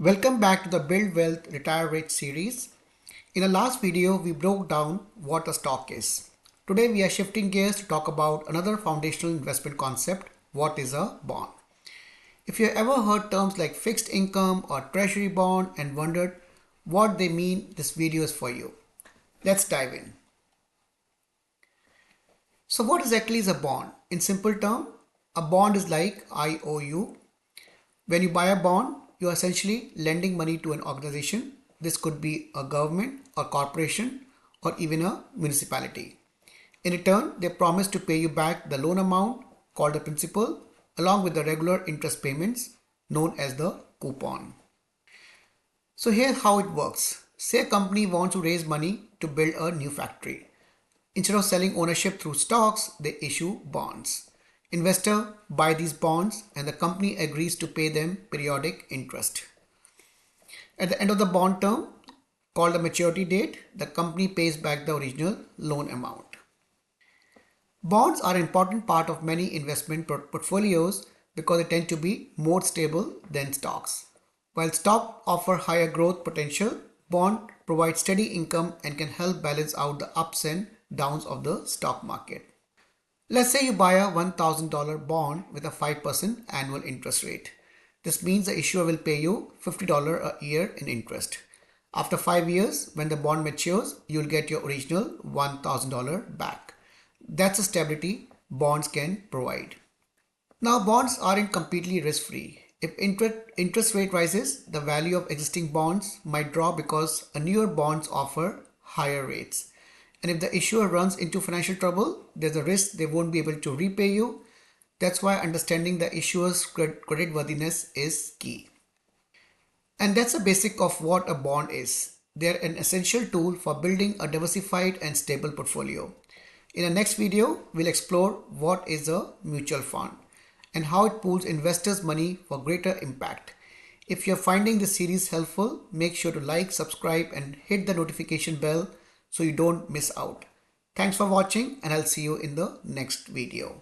Welcome back to the Build Wealth Retire Rich series. In the last video, we broke down what a stock is. Today, we are shifting gears to talk about another foundational investment concept, what is a bond. If you have ever heard terms like fixed income or treasury bond and wondered what they mean, this video is for you. Let's dive in. So what exactly is a bond? In simple terms, a bond is like IOU. When you buy a bond, you are essentially lending money to an organization. This could be a government, a corporation, or even a municipality. In return, they promise to pay you back the loan amount called the principal, along with the regular interest payments known as the coupon. So here's how it works. Say a company wants to raise money to build a new factory. Instead of selling ownership through stocks, they issue bonds. Investors buy these bonds and the company agrees to pay them periodic interest. At the end of the bond term, called the maturity date, the company pays back the original loan amount. Bonds are an important part of many investment portfolios because they tend to be more stable than stocks. While stocks offer higher growth potential, bonds provide steady income and can help balance out the ups and downs of the stock market. Let's say you buy a $1,000 bond with a 5% annual interest rate. This means the issuer will pay you $50 a year in interest. After 5 years, when the bond matures, you'll get your original $1,000 back. That's the stability bonds can provide. Now, bonds aren't completely risk-free. If interest rate rises, the value of existing bonds might drop because a newer bonds offer higher rates. And if the issuer runs into financial trouble, there's a risk they won't be able to repay you. That's why understanding the issuer's creditworthiness is key. And that's the basic of what a bond is. They're an essential tool for building a diversified and stable portfolio. In the next video, we'll explore what is a mutual fund and how it pools investors' money for greater impact. If you're finding this series helpful, make sure to like, subscribe, and hit the notification bell so you don't miss out. Thanks for watching, and I'll see you in the next video.